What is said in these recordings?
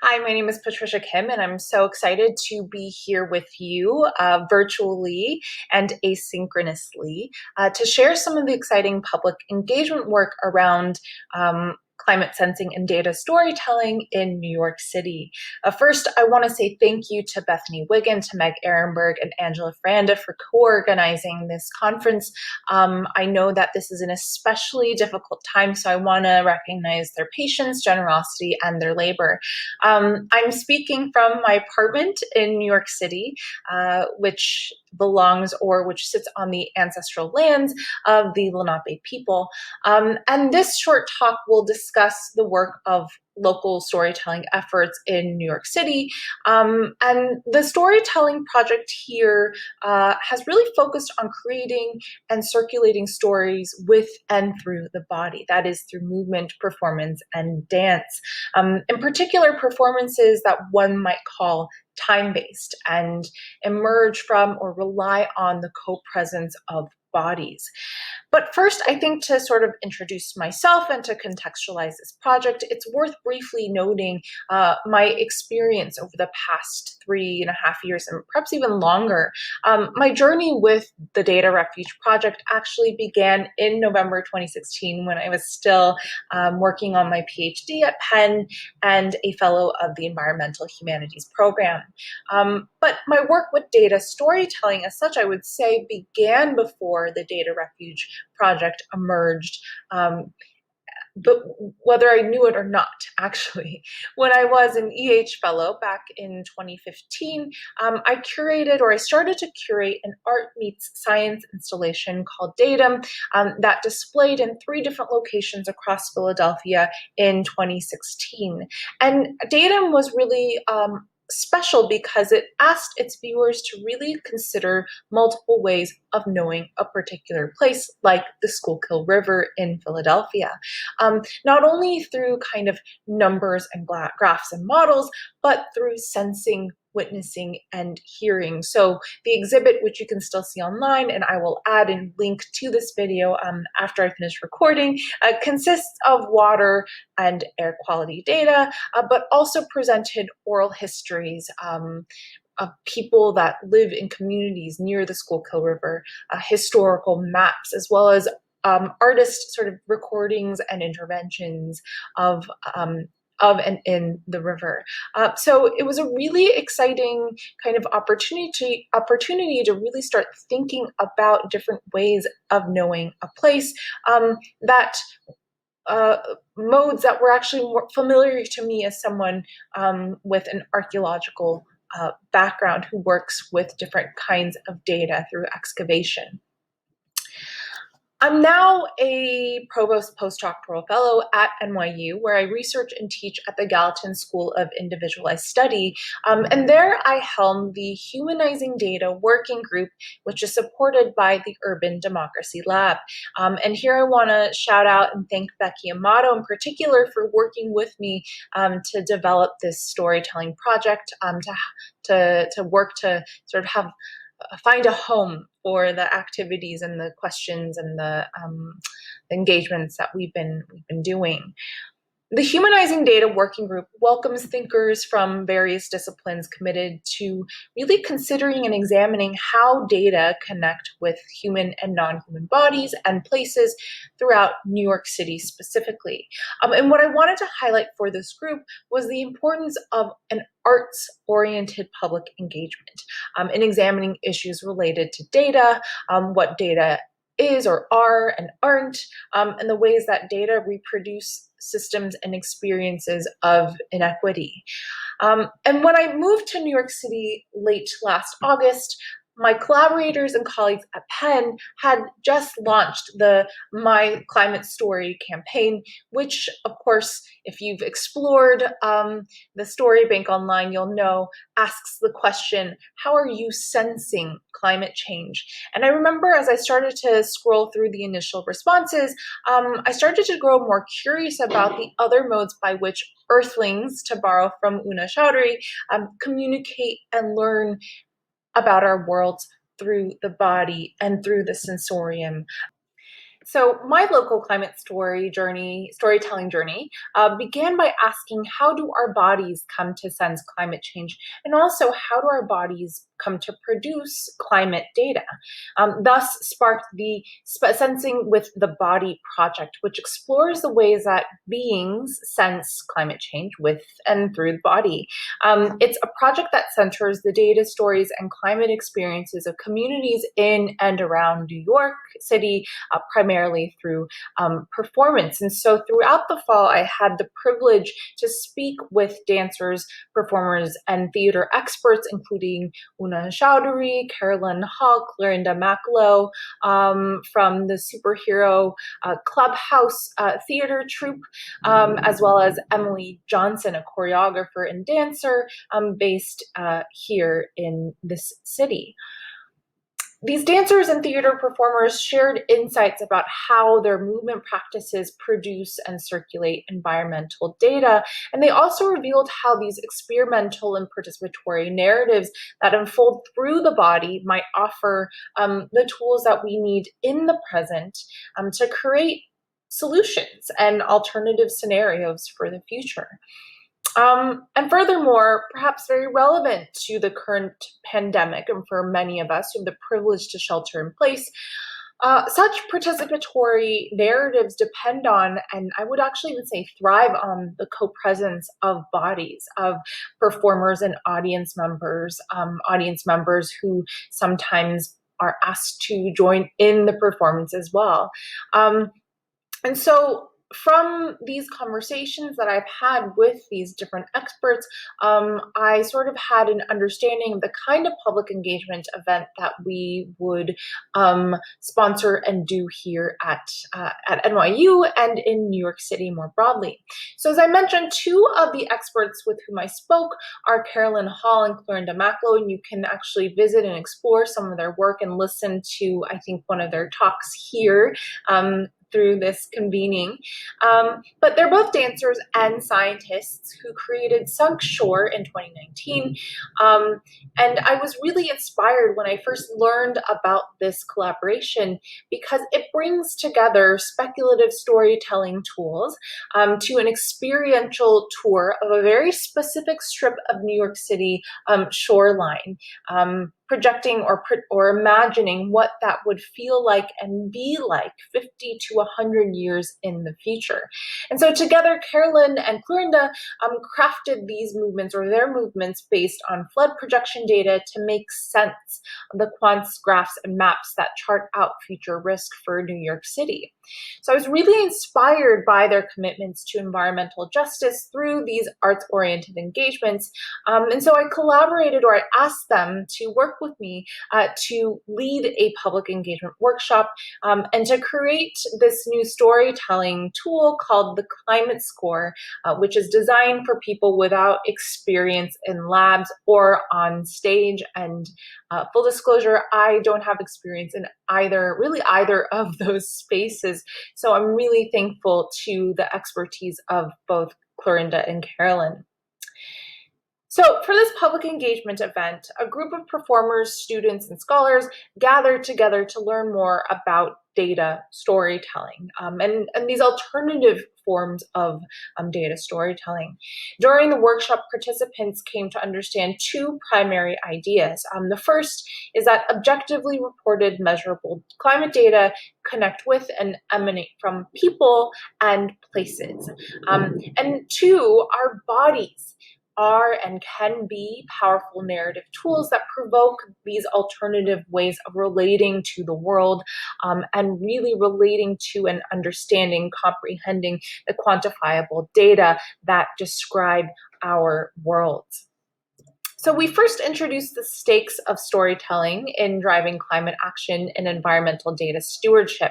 Hi, my name is Patricia Kim, and I'm so excited to be here with you virtually and asynchronously to share some of the exciting public engagement work around climate sensing and data storytelling in New York City. First, I want to say thank you to Bethany Wiggin, to Meg Ehrenberg, and Angela Franda for co-organizing this conference. I know that this is an especially difficult time, so I want to recognize their patience, generosity, and their labor. I'm speaking from my apartment in New York City, which sits on the ancestral lands of the Lenape people. And this short talk will discuss the work of local storytelling efforts in New York City. And the storytelling project here has really focused on creating and circulating stories with and through the body. That is through movement, performance, and dance. In particular, performances that one might call time-based and emerge from or rely on the co-presence of bodies. But first, I think to sort of introduce myself and to contextualize this project, it's worth briefly noting my experience over the past 3.5 years, and perhaps even longer. My journey with the Data Refuge Project actually began in November 2016 when I was still working on my PhD at Penn and a fellow of the Environmental Humanities program. But my work with data storytelling as such, I would say, began before the Data Refuge Project emerged. But whether I knew it or not, actually. When I was an EH fellow back in 2015, I started to curate an art meets science installation called Datum that displayed in 3 different locations across Philadelphia in 2016. And Datum was really special because it asked its viewers to really consider multiple ways of knowing a particular place, like the Schuylkill River in Philadelphia. Not only through kind of numbers and graphs and models, but through sensing, witnessing, and hearing. So the exhibit, which you can still see online, and I will add a link to this video after I finish recording, consists of water and air quality data, but also presented oral histories of people that live in communities near the Schuylkill River, historical maps, as well as artist sort of recordings and interventions of and in the river. So it was a really exciting kind of opportunity to really start thinking about different ways of knowing a place that modes that were actually more familiar to me as someone with an archaeological background who works with different kinds of data through excavation. I'm now a provost postdoctoral fellow at NYU, where I research and teach at the Gallatin School of Individualized Study. And there I helm the Humanizing Data Working Group, which is supported by the Urban Democracy Lab. And here I want to shout out and thank Becky Amato in particular for working with me to develop this storytelling project, to work to sort of find a home for the activities and the questions and the engagements that we've been doing. The Humanizing Data Working Group welcomes thinkers from various disciplines committed to really considering and examining how data connect with human and non-human bodies and places throughout New York City specifically. And what I wanted to highlight for this group was the importance of an arts-oriented public engagement in examining issues related to data, what data is or are and aren't, and the ways that data reproduce systems and experiences of inequity. And when I moved to New York City late last August, my collaborators and colleagues at Penn had just launched the My Climate Story campaign, which, of course, if you've explored the Story Bank online, you'll know asks the question, how are you sensing climate change? And I remember as I started to scroll through the initial responses, I started to grow more curious about the other modes by which Earthlings, to borrow from Una Chowdhury, communicate and learn about our worlds through the body and through the sensorium. So my local climate storytelling journey, began by asking, how do our bodies come to sense climate change? And also, how do our bodies come to produce climate data? Thus sparked the Sensing with the Body project, which explores the ways that beings sense climate change with and through the body. It's a project that centers the data, stories, and climate experiences of communities in and around New York City, primarily through performance. And so throughout the fall, I had the privilege to speak with dancers, performers, and theater experts, including Una Chowdhury, Carolyn Hall, Clorinda Maclow, from the superhero Clubhouse theater troupe, as well as Emily Johnson, a choreographer and dancer based here in this city. These dancers and theater performers shared insights about how their movement practices produce and circulate environmental data. And they also revealed how these experimental and participatory narratives that unfold through the body might offer the tools that we need in the present to create solutions and alternative scenarios for the future. And furthermore, perhaps very relevant to the current pandemic, and for many of us who have the privilege to shelter in place, such participatory narratives depend on, and I would actually even say thrive on, the co-presence of bodies, of performers and audience members who sometimes are asked to join in the performance as well. And so from these conversations that I've had with these different experts, I sort of had an understanding of the kind of public engagement event that we would sponsor and do here at NYU and in New York City more broadly. So as I mentioned, two of the experts with whom I spoke are Carolyn Hall and Clorinda Maclow, and you can actually visit and explore some of their work and listen to, I think, one of their talks here through this convening. But they're both dancers and scientists who created Sunk Shore in 2019. And I was really inspired when I first learned about this collaboration because it brings together speculative storytelling tools to an experiential tour of a very specific strip of New York City shoreline. Projecting or imagining what that would feel like and be like 50 to 100 years in the future. And so together, Carolyn and Clorinda crafted these movements, or their movements, based on flood projection data to make sense of the quants, graphs, and maps that chart out future risk for New York City. So I was really inspired by their commitments to environmental justice through these arts-oriented engagements. And so I collaborated, or I asked them to work with me to lead a public engagement workshop and to create this new storytelling tool called the Climate Score, which is designed for people without experience in labs or on stage. And full disclosure, I don't have experience in either of those spaces. So I'm really thankful to the expertise of both Clorinda and Carolyn. So for this public engagement event, a group of performers, students, and scholars gathered together to learn more about data storytelling and these alternative forms of data storytelling. During the workshop, participants came to understand two primary ideas. The first is that objectively reported measurable climate data connect with and emanate from people and places. And two, our bodies are and can be powerful narrative tools that provoke these alternative ways of relating to the world and really relating to and understanding, comprehending the quantifiable data that describe our worlds. So we first introduced the stakes of storytelling in driving climate action and environmental data stewardship.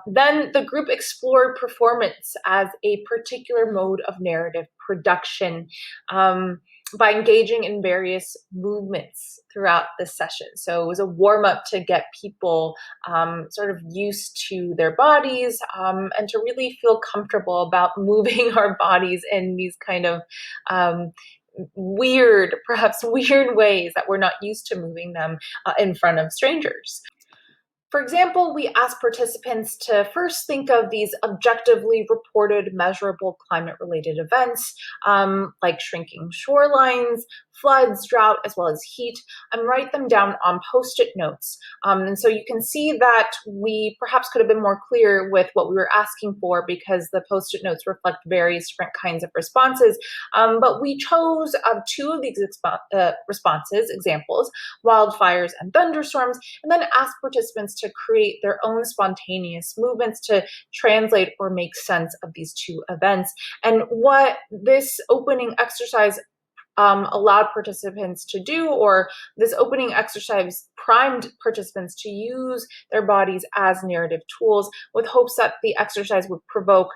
Then the group explored performance as a particular mode of narrative production by engaging in various movements throughout the session. So it was a warm-up to get people sort of used to their bodies and to really feel comfortable about moving our bodies in these kind of perhaps weird ways that we're not used to moving them in front of strangers. For example, we asked participants to first think of these objectively reported measurable climate-related events, like shrinking shorelines, floods, drought, as well as heat, and write them down on Post-it notes. And so you can see that we perhaps could have been more clear with what we were asking for, because the Post-it notes reflect various different kinds of responses. But we chose two of these responses, examples, wildfires and thunderstorms, and then asked participants to create their own spontaneous movements to translate or make sense of these two events. And what this opening exercise allowed participants to do, or this opening exercise primed participants to use their bodies as narrative tools, with hopes that the exercise would provoke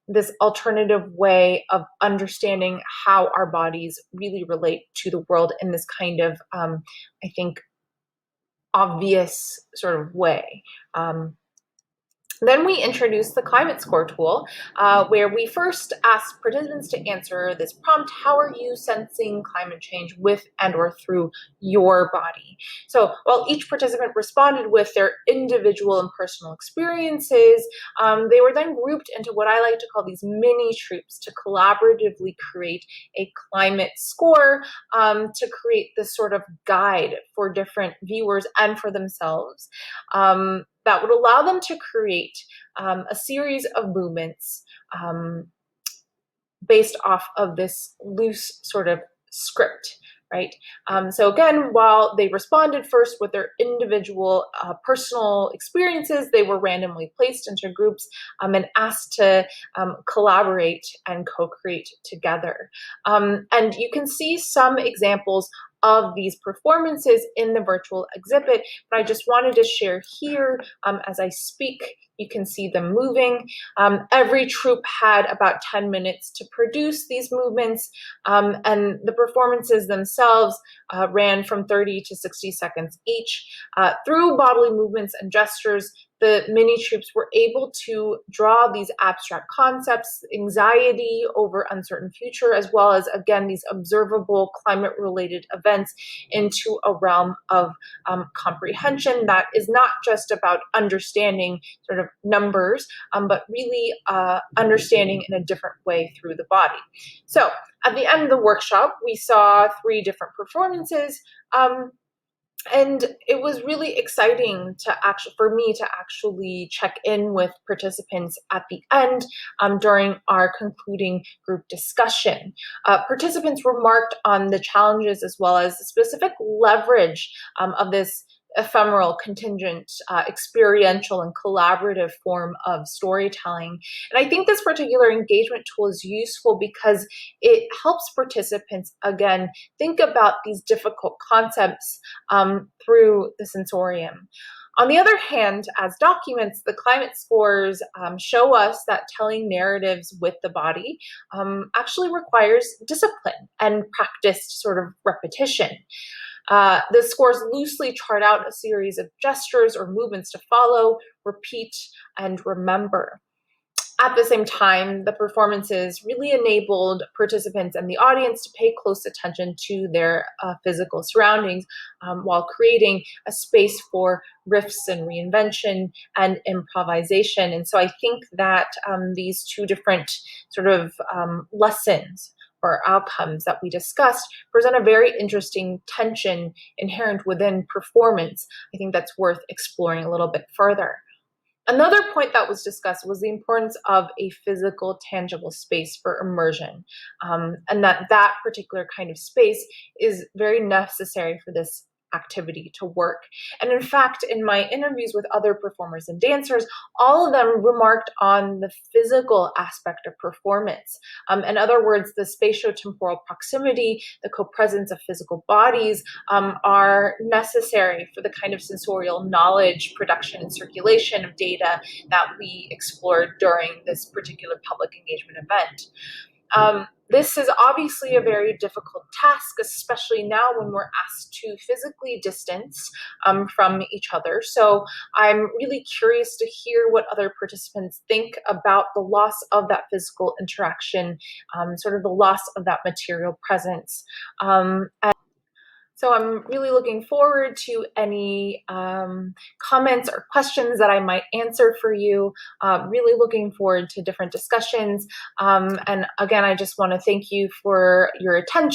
this alternative way of understanding how our bodies really relate to the world in this kind of, I think, obvious sort of way. Then we introduced the climate score tool, where we first asked participants to answer this prompt: how are you sensing climate change with and or through your body? So while each participant responded with their individual and personal experiences, they were then grouped into what I like to call these mini troops to collaboratively create a climate score, to create this sort of guide for different viewers and for themselves. That would allow them to create a series of movements based off of this loose sort of script, right? So again, while they responded first with their individual personal experiences, they were randomly placed into groups and asked to collaborate and co-create together. And you can see some examples of these performances in the virtual exhibit, but I just wanted to share here as I speak. You can see them moving. Every troupe had about 10 minutes to produce these movements, and the performances themselves ran from 30 to 60 seconds each. Through bodily movements and gestures, the mini troops were able to draw these abstract concepts, anxiety over uncertain future, as well as, again, these observable climate-related events into a realm of comprehension that is not just about understanding sort of numbers, but really understanding in a different way through the body. So at the end of the workshop, we saw 3 different performances. And it was really exciting for me to actually check in with participants at the end during our concluding group discussion. Participants remarked on the challenges as well as the specific leverage of this ephemeral, contingent, experiential, and collaborative form of storytelling. And I think this particular engagement tool is useful because it helps participants, again, think about these difficult concepts through the sensorium. On the other hand, as documents, the climate scores show us that telling narratives with the body actually requires discipline and practiced sort of repetition. The scores loosely chart out a series of gestures or movements to follow, repeat, and remember. At the same time, the performances really enabled participants and the audience to pay close attention to their physical surroundings while creating a space for riffs and reinvention and improvisation. And so I think that these 2 different sort of lessons or outcomes that we discussed present a very interesting tension inherent within performance. I think that's worth exploring a little bit further. Another point that was discussed was the importance of a physical, tangible space for immersion, and that particular kind of space is very necessary for this activity to work. And in fact, in my interviews with other performers and dancers, all of them remarked on the physical aspect of performance. In other words, the spatiotemporal proximity, the co-presence of physical bodies are necessary for the kind of sensorial knowledge, production, and circulation of data that we explored during this particular public engagement event. This is obviously a very difficult task, especially now when we're asked to physically distance from each other. So I'm really curious to hear what other participants think about the loss of that physical interaction, sort of the loss of that material presence. So I'm really looking forward to any comments or questions that I might answer for you. Really looking forward to different discussions. And again, I just want to thank you for your attention.